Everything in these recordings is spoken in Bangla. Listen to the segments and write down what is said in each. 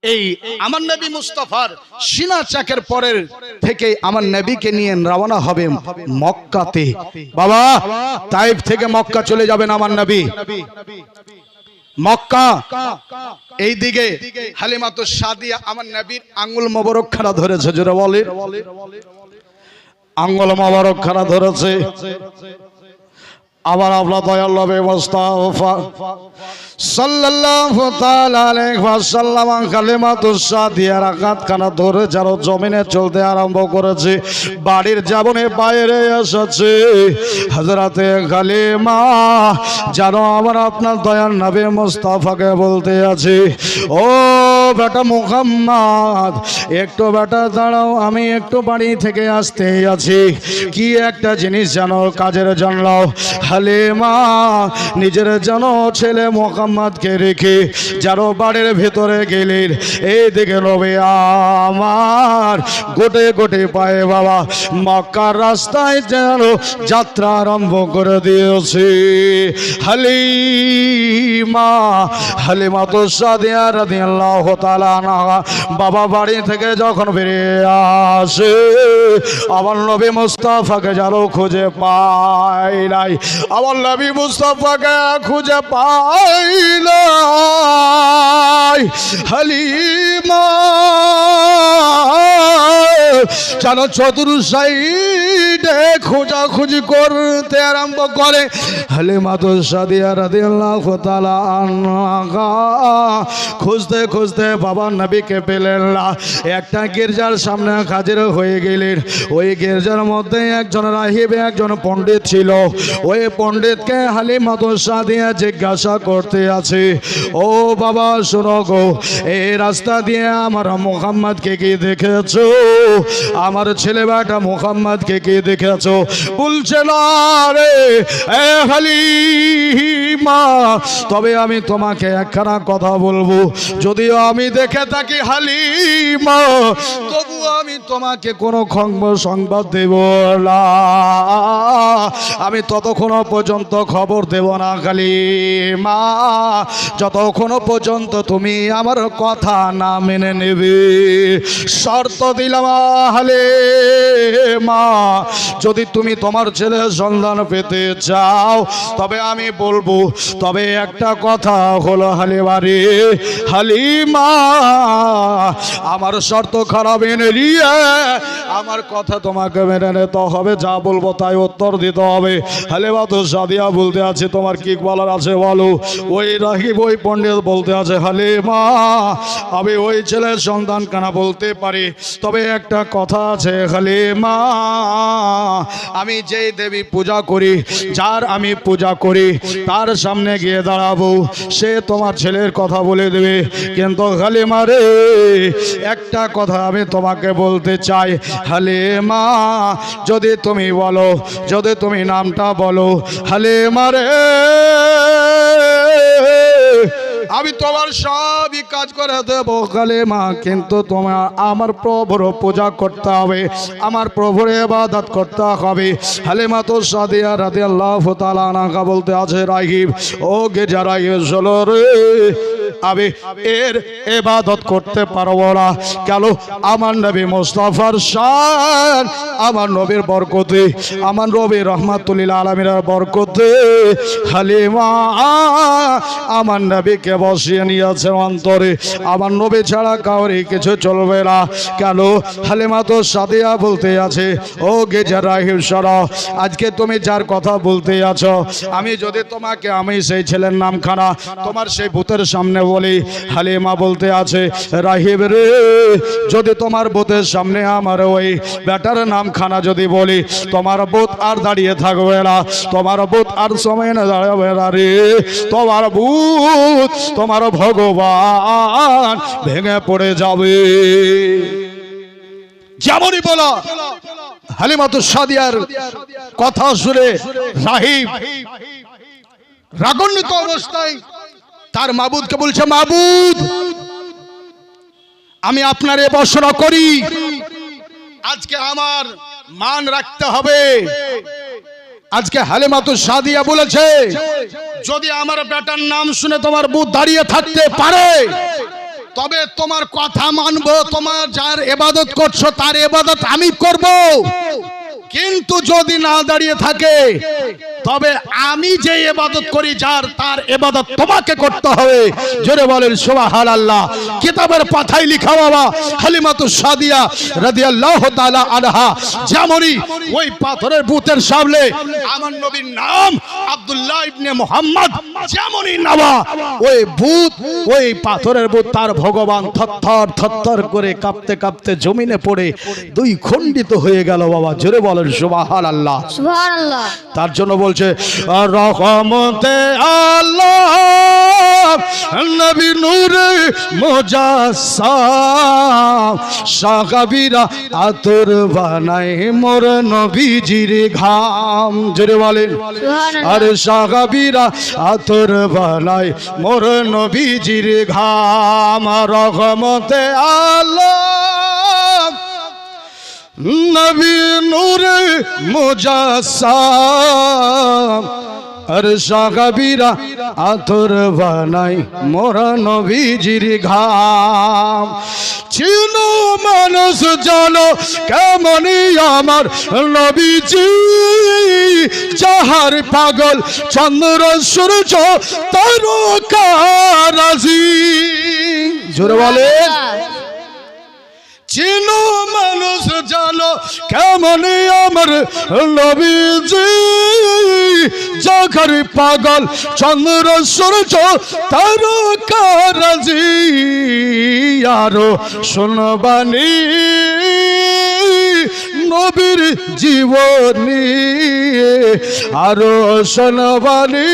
এই আমার নবী মুস্তাফার সিনা চাকের পরের থেকে আমার নবীকে নিয়ে রওনা হবে মক্কাতে। বাবা তাইফ থেকে মক্কা চলে যাবেন আমার নবী। মক্কা এই দিকে হালিমাতুস সাদিয়া আমার নবীর আঙ্গুল মোবারক খাড়া ধরেছে, জোরে বলে আঙ্গুল মোবারক খাড়া ধরেছে। আবার আপনার দয়াল নবী মুস্তাফা সাল্লাল্লাহু তাআলা আলাইহি ওয়াসাল্লাম কালিমাতুস সাদিয়ার আঘাতখানা ধরে যারা জমিনে চলতে আরম্ভ করেছে, বাড়ির জীবনে বাইরে এসেছে হযরতে কালিমা যেন আমার আপনার দয়াল নবী মুস্তাফাকে বলতে আছে, ও বেটা মুহাম্মদ একটু বেটা দাঁড়াও, আমি একটু বাড়ি থেকে আসতে আছি, কি একটা জিনিস জানো কাজের জন্য। হালিমা নিজের যেন ছেলে মুহাম্মদকে রেখে যারা বাড়ির ভেতরে গেলেন, এই দিকে নবী আমার গোটে গোটে পায়ে বাবা মক্কার রাস্তায় যেন যাত্রা আরম্ভ করে দিয়েছে। হালিমাতুস সাদিয়া রাদিয়াল্লাহু তাআলা আনহা বাবা বাড়ি থেকে যখন বেরিয়ে আসে আমার নবী মুস্তাফাকে যেন খুঁজে পায় নাই, আমার নবী মুস্তাফাকে খুঁজে পাই নাই। হালিমা যেন চতুর সাইডে খোঁজাখুঁজি করতে আরম্ভ করে। হালিমাতুস সাদিয়া রাদিয়াল্লাহু তাআলা আনহা খুঁজতে খুঁজতে বাবার নবীকে পেলেন না। একটা গির্জার সামনে হাজির হয়ে গেলেন। ওই গির্জার মধ্যে একজন রাহিব একজন পণ্ডিত ছিল। ওই পণ্ডিতকে হালিমাতুস সাদিয়া জিজ্ঞাসা করতে আছে, ও বাবা শোনো গো, এই রাস্তা দিয়ে আমার মুহাম্মদকে কি দেখেছো? আমার ছেলে বেটা মুহাম্মদকে কি দেখেছো? বলছে না রে এ হালিমা, তবে আমি তোমাকে একখানা কথা বলবো, যদিও আমি দেখে থাকি হালিমা, তবু আমি তোমাকে কোনো সংবাদ দেব না, আমি ততক্ষণ পর্যন্ত খবর দেব না হালিমা যতক্ষণ পর্যন্ত তুমি আমার কথা না মেনে নেবে। শর্ত দিলাম হালিমা, যদি তুমি তোমার ছেলের সন্ধান পেতে চাও তবে আমি বলবো, তবে একটা কথা হলো হালিমা রে, হালিমা আমার শর্ত খারাপ মেনে নিয়ে আমার কথা তোমাকে মেনে নিতে হবে, যা বলবো তাই উত্তর দিতে হবে। হালিমাতুস সাদিয়া বলতে আছে, তোমার কি বলার আছে বলো। ওই রাহিব ওই পণ্ডিত বলতে আছে, হালিমা আমি ওই ছেলের সন্তান কানা বলতে পারি, তবে একটা কথা আছে হালিমা, আমি যেই দেবী পূজা করি, যার আমি পূজা করি, তার সামনে গিয়ে দাঁড়াবো, সে তোমার ছেলের কথা বলে দেবে। কিন্তু হালিমা রে একটা কথা আমি তোমাকে বলতে চাই, হালিমা যদি তুমি বলো, যদি তুমি নামটা বলো হালিমা রে, আমি তোমার সবই কাজ করে দেবো হালিমা, কিন্তু তোমার আমার প্রভুর পূজা করতে হবে, আমার প্রভুর ইবাদত করতে হবে। হালিমাতুস সাদিয়া রাদিয়াল্লাহু তাআলা আনহা বলতে আছে, রাহিব ও গির্জা রাহিব চলো রে, আমি এর ইবাদত করতে পারবো না, কেন আমার নবী মুস্তাফার শান, আমার নবীর বরকতে, আমার নবী রাহমাতুল লিল আলামিনের বরকতে হালিমা আমার নবীকে বসিয়ে নিয়েছে অন্তরে, আমার নবী ছাড়া কাউরে কিছু চলবে না। কেন হালিমাতুস সাদিয়া বলতে আছে, ও গির্জা রাহিব শোনো, আজকে তুমি যার কথা বলতে আছো, আমি যদি তোমাকে আমি সেই ছেলের নামখানা তোমার সেই ভূতের সামনে বলি, হালিমা বলতে আছে, রাহিব রে যদি তোমার ভূতের সামনে আমার ওই বেটার নামখানা যদি বলি, তোমার ভূত আর দাঁড়িয়ে থাকবে না, তোমার ভূত আর সময় না দাঁড়াবে না রে, তোমার ভূত তোমার ভগবান ভেঙে পড়ে যাবে। যেমনই বলা হালিমাতুস সাদিয়ার কথা শুনে রাহিব রাগান্বিত অবস্থায় তার মাবুদকে বলছে, মাবুদ আমি আপনার এ বর্ষনা করি, আজকে আমার মান রাখতে হবে। আজকে হালিমাতুস সাদিয়া বলেছে, যদি আমার বেটার নাম শুনে তোমার বুধ দাঁড়িয়ে থাকতে পারে তবে তোমার কথা মানবো, তোমার যার ইবাদত করছো তার ইবাদত আমি করব। কিন্তু যদি না দাঁড়িয়ে থাকে তবে আমি যে ইবাদত করি যার, তার ইবাদত তোমাকে করতে হবে। জোরে বলেন সুবহানাল্লাহ। কিতাবের পাতায় লেখা বাবা হালিমাতুস সাদিয়া রাদিয়াল্লাহু তাআলা আনহা যেমনই ওই পাথরের বুতের সামনে আমার নবীর নাম আব্দুল্লাহ ইবনে মুহাম্মদ যেমনই নামা, ওই বুত, ওই পাথরের বুত তার ভগবান থরথর থরথর করে কাঁপতে কাঁপতে জমিনে পড়ে দুই খণ্ডিত হয়ে গেল বাবা। জোরে বলেন সুবহানাল্লাহ সুবহানাল্লাহ। তার জন্য বলছে রহমতে আল্লাহ নবী নূরে মুজাসসাম, সাহাবীরা আতর বানায় মোর নবীজির ঘাম। জোরে বলেন আর সাহাবীরা আতর বানায় মোর নবীজির ঘাম। রহমতে আল্লাহ নবী নূরে মুজাসসাম, আর সাহাবীরা আতর বানাই মোরা নবীজির ঘাম। চিনো মানুষ জানো কেমনই আমার নবীজি, যাহার পাগল চন্দ্র সূর্য তারকারাজি। জোরে বলেন চিনো মানুষ জানো কেমন আমার নবীজি, যাহার পাগল চন্দ্র সূর্য তারকারাজি। আরো শুনবানি নবীর জীবনী, আরো শুনবানি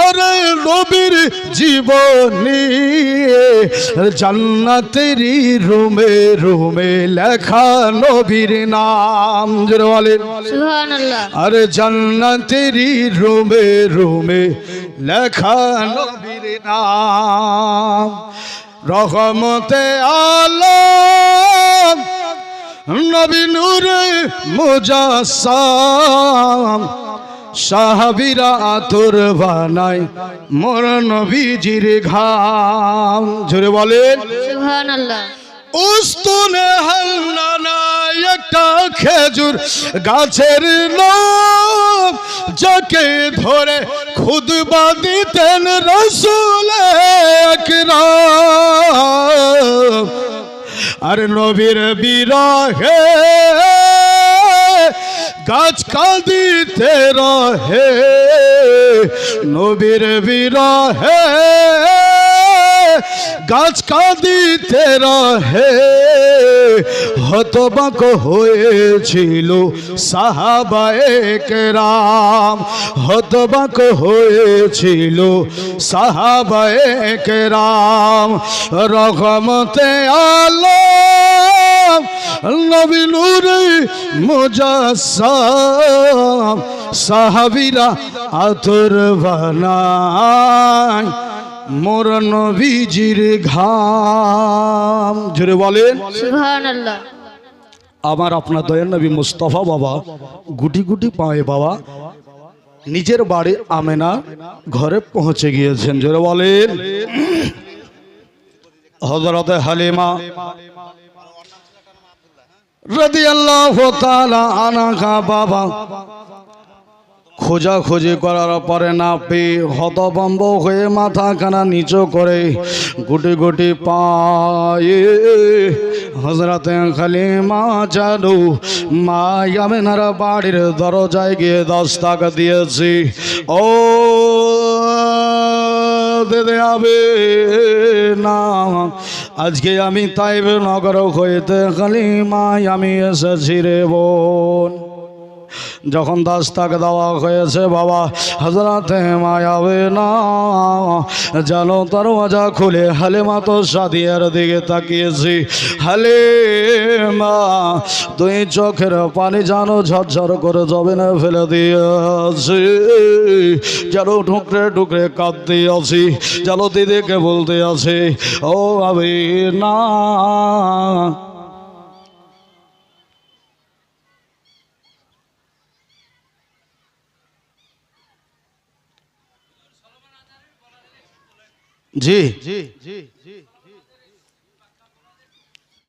আরে নবীর জীবনী, জান্নাতেরই রুমে রুমে লেখা নবীর নাম। জোরে বলেন সুবহানাল্লাহ। আরে জান্নাতেরই রুমে রুমে লেখা নবীর নাম। রহমতে আলম নবী নূরে মুজাসসাম, সাহাবীরা আতর বানায় মোর নবীজির ঘাম। জোরে বলেন সুবহানাল্লাহ। উস্তুনে হান্নানা একটা খেজুর গাছের নাম, যাকে ধরে খুতবা দিতেন রাসূল আকরাম। আর নবীর বিরহে গাছ কাঁদিতে রহে, নবীর বিরহে গাছ কাঁদিতে রহে। হতবাক হয়েছিল সাহাবায়ে কেরাম, হতবাক হয়েছিল সাহাবায়ে কেরাম। রহমতে আলম নবী নূরে মুজাসসাম, সাহাবীরা আতর বানায় মোর নবীজির ঘাম। জোরে বলেন সুবহানাল্লাহ। আমার আপনার দয়ার নবী মুস্তাফা বাবা গুটি গুটি পায়ে বাবা নিজের বাড়ি আমেনা ঘরে পৌঁছে গিয়েছেন। জোরে বলেন হযরত হালিমা রাদিয়াল্লাহু তাআলা আনহা বাবা খোঁজাখুঁজি করার পরে না পেয়ে হতভম্ব হয়ে মাথা কানা নিচু করে গুটি গুটি পায়ে হযরত হালিমা জানু মা আমেনার বাড়ির দরজায় গিয়ে দস্তক দিয়েছি। ও দিতে হবে না, আজকে আমি তাইব নগর হইতে হালিমা আমি এসেছি রে বোন। যখন দস্তক দেওয়া হয়েছে বাবা হযরতে মায়াবে না জানো দরওয়াজা খুলে হালিমা তো সাদিয়ার দিকে তাকিয়েছি। হালিমা দুই চোখের পানি জানো ঝরঝর করে জমিনে ফেলে দিয়েছি, যেন ঠুকরে ঠুকরে কাঁদতে আছি, যেন দিদিকে বলতে আছে ও আবে না। জি জি জি